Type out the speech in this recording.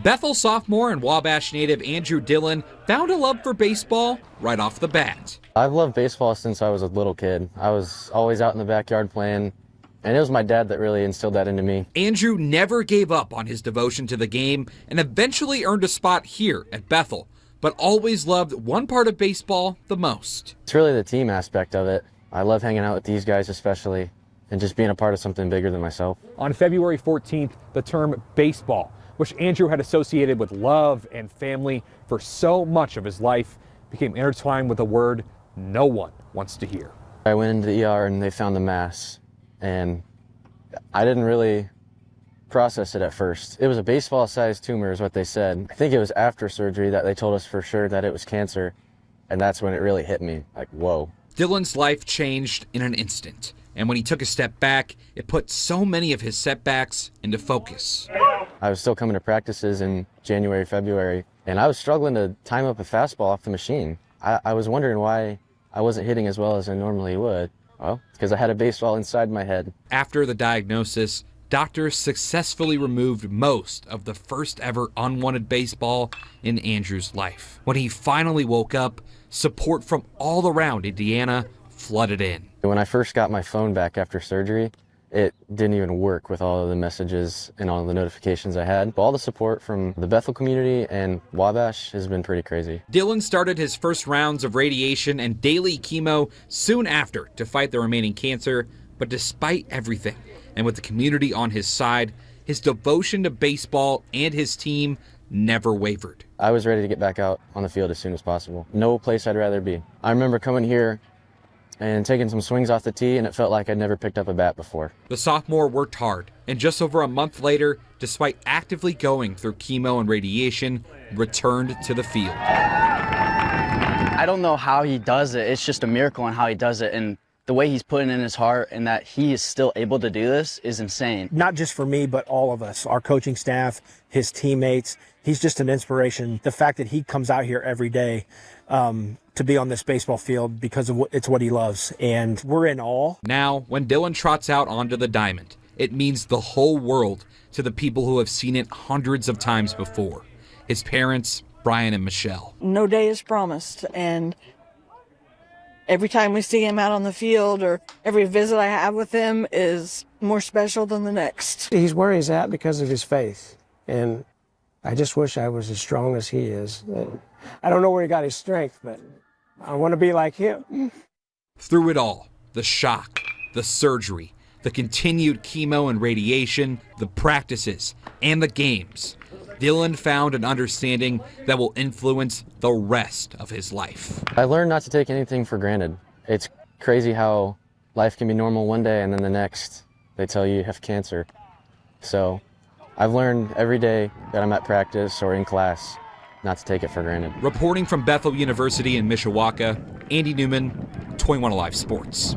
Bethel sophomore and Wabash native Andrew Dillon found a love for baseball right off the bat. I've loved baseball since I was a little kid. I was always out in the backyard playing, and it was my dad that really instilled that into me. Andrew never gave up on his devotion to the game and eventually earned a spot here at Bethel, but always loved one part of baseball the most. It's really the team aspect of it. I love hanging out with these guys especially, and just being a part of something bigger than myself. On February 14th, the term baseball, which Andrew had associated with love and family for so much of his life, became intertwined with a word no one wants to hear. I went into the ER and they found the mass, and I didn't really process it at first. It was a baseball-sized tumor is what they said. I think it was after surgery that they told us for sure that it was cancer, and that's when it really hit me, like, whoa. Dillon's life changed in an instant, and when he took a step back, it put so many of his setbacks into focus. I was still coming to practices in January, February, and I was struggling to time up a fastball off the machine. I was wondering why I wasn't hitting as well as I normally would. Well, it's because I had a baseball inside my head. After the diagnosis, doctors successfully removed most of the first ever unwanted baseball in Andrew's life. When he finally woke up, support from all around Indiana flooded in. When I first got my phone back after surgery, it didn't even work with all of the messages and all the notifications I had. All the support from the Bethel community and Wabash has been pretty crazy. Dillon started his first rounds of radiation and daily chemo soon after to fight the remaining cancer, but despite everything, and with the community on his side, his devotion to baseball and his team never wavered. I was ready to get back out on the field as soon as possible. No place I'd rather be. I remember coming here and taking some swings off the tee, and it felt like I'd never picked up a bat before. The sophomore worked hard, and just over a month later, despite actively going through chemo and radiation, returned to the field. I don't know how he does it. It's just a miracle on how he does it, and the way he's putting in his heart and that he is still able to do this is insane. Not just for me, but all of us, our coaching staff, his teammates. He's just an inspiration. The fact that he comes out here every day to be on this baseball field because of it's what he loves, and we're in awe. Now, when Dillon trots out onto the diamond, it means the whole world to the people who have seen it hundreds of times before. His parents, Brian and Michelle. No day is promised, and every time we see him out on the field or every visit I have with him is more special than the next. He's where he's at because of his faith, and I just wish I was as strong as he is. I don't know where he got his strength, but I want to be like him. Through it all, the shock, the surgery, the continued chemo and radiation, the practices, and the games, Dillon found an understanding that will influence the rest of his life. I learned not to take anything for granted. It's crazy how life can be normal one day and then the next they tell you have cancer. So I've learned every day that I'm at practice or in class not to take it for granted. Reporting from Bethel University in Mishawaka, Andy Newman, 21Alive Sports.